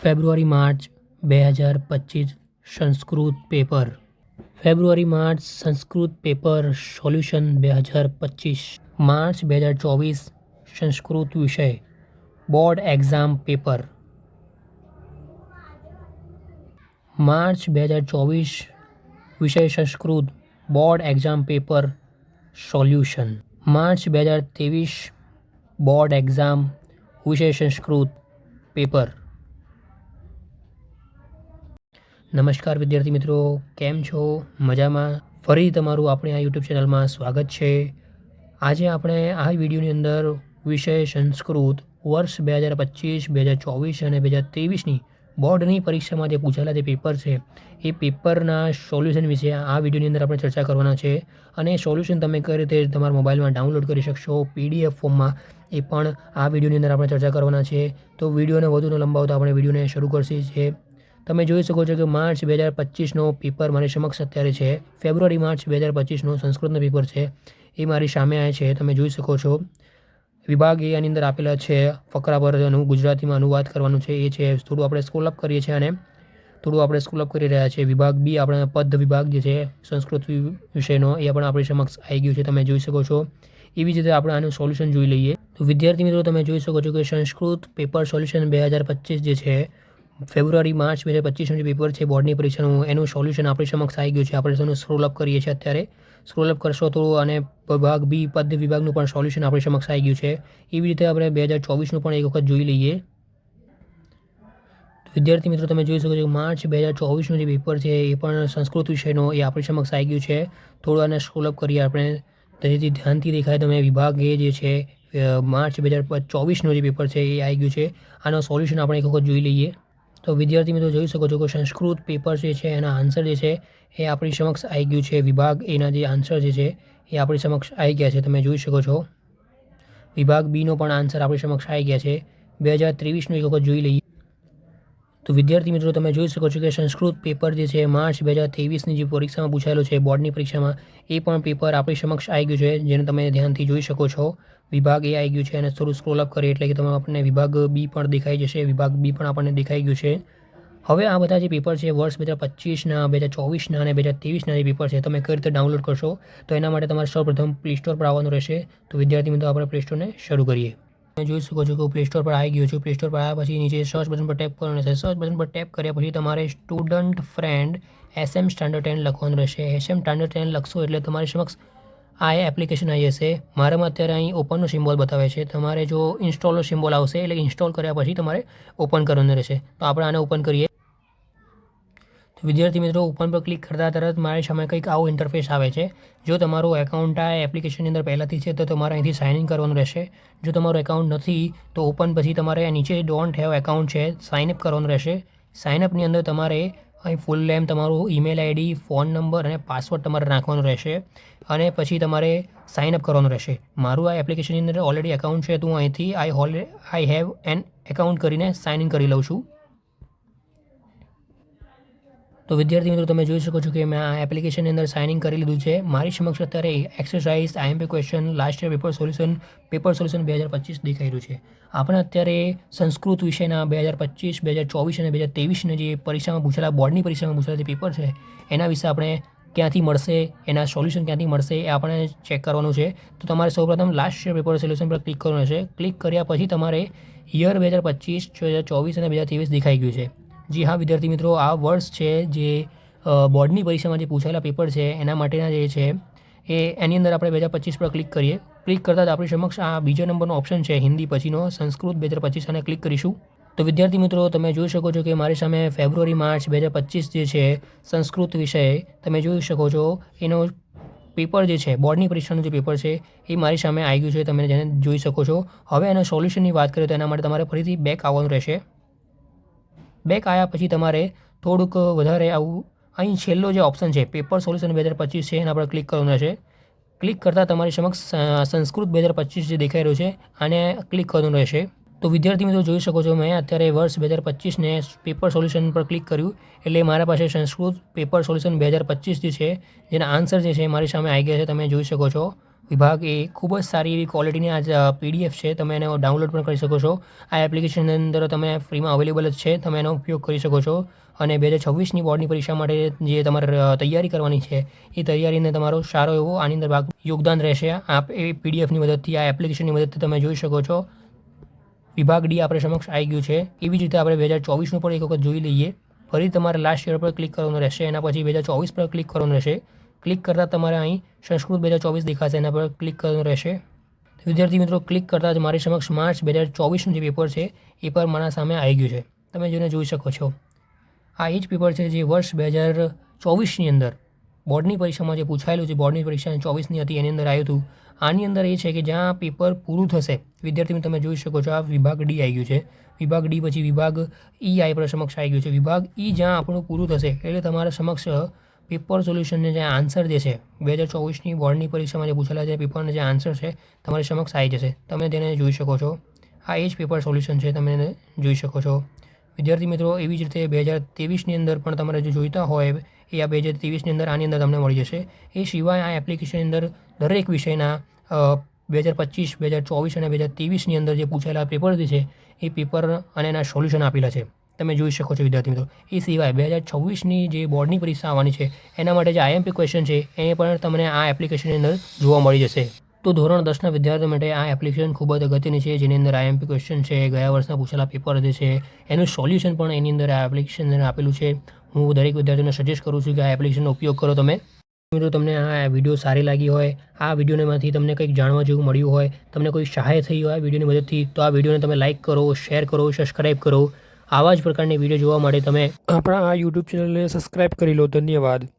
ફેબ્રુઆરી-માર્ચ 2025 Sanskrit paper. ફેબ્રુઆરી-માર્ચ Sanskrit paper solution 2025. માર્ચ 2024 સંસ્કૃત વિષય બોર્ડ એક્ઝામ પેપર. માર્ચ 2024 વિષય Sanskrit board exam paper solution. માર્ચ 2023 બોર્ડ એક્ઝામ વિષય સંસ્કૃત પેપર. નમસ્કાર વિદ્યાર્થી મિત્રો, કેમ છો? મજામાં? ફરી તમારું આપણે આ યુટ્યુબ ચેનલમાં સ્વાગત છે. આજે આપણે આ વિડીયોની અંદર વિષય સંસ્કૃત વર્ષ 2025, 2024 અને 2023ની બોર્ડની પરીક્ષામાં જે પૂછાયેલા જે પેપર છે એ પેપરના સોલ્યુશન વિશે આ વિડીયોની અંદર આપણે ચર્ચા કરવાના છે. અને સોલ્યુશન તમે કઈ રીતે તમારા મોબાઈલમાં ડાઉનલોડ કરી શકશો PDF ફોર્મમાં, એ પણ આ વિડીયોની અંદર આપણે ચર્ચા કરવાના છે. તો વિડીયોને વધુ ન લંબાવતા આપણે વિડીયોને શરૂ કરશી છે. તમે જોઈ શકો છો કે માર્ચ 2025નો પેપર મારી સમક્ષ અત્યારે છે. ફેબ્રુઆરી-માર્ચ 2025નો સંસ્કૃતનો પેપર છે એ મારી સામે આવે છે. તમે જોઈ શકો છો. વિભાગ એ આની અંદર આપેલા છે. ફકરા પર ગુજરાતીમાં અનુવાદ કરવાનું છે એ છે. થોડું આપણે સ્ક્રોલ અપ કરીએ છીએ અને થોડું આપણે સ્ક્રોલ અપ કરી રહ્યા છીએ. વિભાગ બી આપણે પદ વિભાગ જે છે સંસ્કૃત વિષયનો એ પણ આપણી સમક્ષ આવી ગયું છે. તમે જોઈ શકો છો. એવી જ રીતે આપણે આનું સોલ્યુશન જોઈ લઈએ. તો વિદ્યાર્થી મિત્રો, તમે જોઈ શકો છો કે સંસ્કૃત પેપર સોલ્યુશન 2025 જે છે ફેબ્રુઆરી-માર્ચ 2025નું જે પેપર છે બોર્ડની પરીક્ષાનું, એનું સોલ્યુશન આપણી સમક્ષ આવી ગયું છે. આપણે તેનું સ્ક્રોલ અપ કરીએ છીએ. અત્યારે સ્ક્રોલ અપ કરશો તો અને વિભાગ બી પદ વિભાગનું પણ સોલ્યુશન આપણી સમક્ષ આવી ગયું છે. એવી રીતે આપણે 2024નું પણ એક વખત જોઈ લઈએ. વિદ્યાર્થી મિત્રો, તમે જોઈ શકો છો કે માર્ચ 2024નું જે પેપર છે એ પણ સંસ્કૃત વિષયનો એ આપણી સમક્ષ આવી ગયું છે. થોડું આને સ્ક્રોલ અપ કરીએ આપણે, તેથી ધ્યાનથી દેખાય તમે. વિભાગ એ જે છે માર્ચ 2024નું જે પેપર છે એ આવી ગયું છે. આનો સોલ્યુશન આપણે એક વખત જોઈ લઈએ. તો વિદ્યાર્થી મિત્રો, જોઈ શકો છો કે સંસ્કૃત પેપર જે છે એના આન્સર જે છે એ આપણી સમક્ષ આવી ગયું છે. વિભાગ એના જે આન્સર જે છે એ આપણી સમક્ષ આવી ગયા છે. તમે જોઈ શકો છો. વિભાગ બીનો પણ આન્સર આપણી સમક્ષ આવી ગયા છે. 2023નું એક વખત જોઈ લઈએ. તો વિદ્યાર્થી મિત્રો, તમે જોઈ શકો છો કે સંસ્કૃત પેપર જે છે માર્ચ 2023ની જે પરીક્ષામાં પૂછાયેલો છે બોર્ડની પરીક્ષામાં, એ પણ પેપર આપણી સમક્ષ આવી ગયું છે, જેને તમે ધ્યાનથી જોઈ શકો છો. વિભાગ એ આવી ગયું છે અને થોડું સ્ક્રોલ અપ કરીએ એટલે કે તમે આપણને વિભાગ બી પણ દેખાઈ જશે. વિભાગ બી પણ આપણને દેખાઈ ગયું છે. હવે આ બધા જે પેપર છે વર્ષ 2025ના, 2024ના અને 2023ના જે પેપર છે તમે કઈ રીતે ડાઉનલોડ કરશો, તો એના માટે તમારે સૌપ્રથમ પ્લે સ્ટોર પર આવવાનું રહેશે. તો વિદ્યાર્થી મિત્રો, આપણે પ્લે સ્ટોરને શરૂ કરીએ. તમે જોઈ શકો છો કે પ્લે સ્ટોર પર આવી ગયો છું. પ્લે સ્ટોર પર આવ્યા પછી નીચે સર્ચ બટન પર ટેપ કરવાનું રહેશે. સર્ચ બટન પર ટેપ કર્યા પછી તમારે સ્ટુડન્ટ ફ્રેન્ડ SM સ્ટાન્ડર્ડ 10 લખવાનું રહેશે. SM સ્ટાન્ડર્ડ 10 લખશો એટલે તમારી સમક્ષ આ એપ્લિકેશન આવી જશે. મારામાં અત્યારે અહીં ઓપનનો સિમ્બોલ બતાવે છે. તમારે જો ઇન્સ્ટોલનો સિમ્બોલ આવશે એટલે ઇન્સ્ટોલ કર્યા પછી તમારે ઓપન કરવાનું રહેશે. તો આપણે આને ઓપન કરીએ. તો વિદ્યાર્થી મિત્રો, ઓપન પર ક્લિક કરતાં તરત મારી સામે કંઈક આવો ઇન્ટરફેસ આવે છે. જો તમારું એકાઉન્ટ આ એપ્લિકેશનની અંદર પહેલાંથી છે તો તમારે અહીંથી સાઇન ઇન કરવાનું રહેશે. જો તમારું એકાઉન્ટ નથી તો ઓપન પછી તમારે નીચે ડોન્ટ હેવ એકાઉન્ટ છે, સાઇન અપ કરવાનું રહેશે. સાઇન અપની અંદર તમારે અહીં ફૂલ નેમ, તમારું ઈમેલ ID, ફોન નંબર અને પાસવર્ડ તમારે નાખવાનું રહેશે અને પછી તમારે સાઇન અપ કરવાનું રહેશે. મારું આ એપ્લિકેશનની અંદર ઓલરેડી એકાઉન્ટ છે તો હું અહીંથી આઈ હેવ એન એકાઉન્ટ કરીને સાઇન ઇન કરી લઉં છું. તો વિદ્યાર્થી મિત્રો, તમે જોઈ શકો છો કે મેં આ એપ્લિકેશનની અંદર સાઇન ઇન કરી લીધું છે. મારી સમક્ષ અત્યારે exercise, IMP question, last year paper solution 2025 દેખાઈ રહ્યું છે. આપણે અત્યારે સંસ્કૃત વિષયના 2025, 2024 અને 2023ની જે પરીક્ષામાં પૂછેલા, બોર્ડની પરીક્ષામાં પૂછેલા જે પેપર છે એના વિશે આપણે ક્યાંથી મળશે, એના સોલ્યુશન ક્યાંથી મળશે એ આપણે ચેક કરવાનું છે. તો તમારે સૌપ્રથમ લાસ્ટ યર પેપર સોલ્યુશન પર ક્લિક કરવાનું છે. ક્લિક કર્યા પછી તમારે યર 2025, 2024 અને 2023 દેખાઈ ગયું છે. જી હા વિદ્યાર્થી મિત્રો, આ વર્ષ છે જે બોર્ડની પરીક્ષામાં જે પૂછાયેલા પેપર છે એના માટેના જે છે એની અંદર આપણે 2025 પર ક્લિક કરીએ. ક્લિક કરતાં જ આપણી સમક્ષ આ બીજો નંબરનો ઓપ્શન છે હિન્દી પછીનો, સંસ્કૃત 2025, અને ક્લિક કરીશું. તો વિદ્યાર્થી મિત્રો, તમે જોઈ શકો છો કે મારી સામે ફેબ્રુઆરી-માર્ચ 2025 જે છે સંસ્કૃત વિષય તમે જોઈ શકો છો. એનો પેપર જે છે બોર્ડની પરીક્ષાનું જે પેપર છે એ મારી સામે આવી ગયું છે. તમે જેને જોઈ શકો છો. હવે એના સોલ્યુશનની વાત કરીએ તો એના માટે તમારે ફરીથી બેક આવવાનું રહેશે. બેક આવ્યા પછી તમારે થોડુંક વધારે આવું અહીં છેલ્લો જે ઓપ્શન છે પેપર સોલ્યુશન 2025 છે એના પર ક્લિક કરવાનું રહેશે. ક્લિક કરતાં તમારી સમક્ષ સંસ્કૃત 2025 જે દેખાઈ રહ્યું છે આને ક્લિક કરવાનું રહેશે. તો વિદ્યાર્થી મિત્રો, જોઈ શકો છો મેં અત્યારે વર્ષ 2025ને પેપર સોલ્યુશન પર ક્લિક કર્યું એટલે મારા પાસે સંસ્કૃત પેપર સોલ્યુશન 2025 જે છે જેના આન્સર જે છે મારી સામે આવી ગયા છે. તમે જોઈ શકો છો. વિભાગ એ ખૂબ જ સારી એવી ક્વોલિટીની આ PDF છે. તમે એને ડાઉનલોડ પણ કરી શકો છો. આ એપ્લિકેશનની અંદર તમે ફ્રીમાં અવેલેબલ જ છે. તમે એનો ઉપયોગ કરી શકો છો અને 2026ની બોર્ડની પરીક્ષા માટે જે તમારે તૈયારી કરવાની છે એ તૈયારીને તમારો સારો એવો આની અંદર યોગદાન રહેશે. એ PDFની મદદથી, આ એપ્લિકેશનની મદદથી તમે જોઈ શકો છો. વિભાગ ડી આપણે સમક્ષ આવી ગયું છે. એવી જ રીતે આપણે 2024નું પણ એક વખત જોઈ લઈએ. ફરી તમારે લાસ્ટ યર પર ક્લિક કરવાનું રહેશે. એના પછી 2024 પર ક્લિક કરવાનું રહેશે. ક્લિક કરતાં તમારે અહીં સંસ્કૃત 2024 દેખાશે, એના પર ક્લિક કરવાનું રહેશે. વિદ્યાર્થી મિત્રો, ક્લિક કરતાં જ મારી સમક્ષ માર્ચ 2024નું જે પેપર છે એ પર મારા સામે આવી ગયું છે. તમે જેને જોઈ શકો છો આ એ જ પેપર છે જે વર્ષ 2024ની અંદર બોર્ડની પરીક્ષામાં જે પૂછાયેલું છે. બોર્ડની પરીક્ષા 24ની હતી, એની અંદર આવ્યું હતું. આની અંદર એ છે કે જ્યાં પેપર પૂરું થશે, વિદ્યાર્થી તમે જોઈ શકો છો આ વિભાગ ડી આવી ગયું છે. વિભાગ ડી પછી વિભાગ ઈ આપણા સમક્ષ આવી ગયું છે. વિભાગ ઈ જ્યાં આપણું પૂરું થશે એટલે તમારા સમક્ષ પેપર સોલ્યુશનને જે આન્સર જે છે 2024ની બોર્ડની પરીક્ષામાં જે પૂછેલા જે પેપરના જે આન્સર છે તમારી સમક્ષ આવી જશે. તમે તેને જોઈ શકો છો. આ એ જ પેપર સોલ્યુશન છે, તમે એને જોઈ શકો છો. વિદ્યાર્થી મિત્રો, એવી જ રીતે 2023ની અંદર પણ તમારે જો જોઈતા હોય એ આ 2023ની અંદર આની અંદર તમને મળી જશે. એ સિવાય આ એપ્લિકેશનની અંદર દરેક વિષયના 2025, 2024 અને 2023ની અંદર જે પૂછાયેલા પેપર છે એ પેપર અને એના સોલ્યુશન આપેલા છે. તમે જોઈ શકો છો વિદ્યાર્થી મિત્રો. એ સિવાય 2026ની જે બોર્ડની પરીક્ષા આવવાની છે એના માટે જે IMP ક્વેશ્ચન છે એ પણ તમને આ એપ્લિકેશનની અંદર જોવા મળી જશે. તો ધોરણ 10ના વિદ્યાર્થીઓ માટે આ એપ્લિકેશન ખૂબ જ અગત્યની છે, જેની અંદર IMP ક્વેશ્ચન છે, ગયા વર્ષના પૂછેલા પેપર જે છે એનું સોલ્યુશન પણ એની અંદર આ એપ્લિકેશનની અંદર આપેલું છે. હું દરેક વિદ્યાર્થીઓને સજેસ્ટ કરું છું કે આ એપ્લિકેશનનો ઉપયોગ કરો તમે. મિત્રો, તમને આ વિડીયો સારી લાગી હોય, આ વિડીયોમાંથી તમને કંઈક જાણવા જેવું મળ્યું હોય, તમને કોઈ સહાય થઈ હોય આ વિડીયોની મદદથી, તો આ વિડીયોને તમે લાઇક કરો, શેર કરો, સબસ્ક્રાઈબ કરો. આવા જ પ્રકારની વિડીયો જોવા માટે તમે આપણા આ YouTube ચેનલને સબસ્ક્રાઈબ કરી લો. ધન્યવાદ.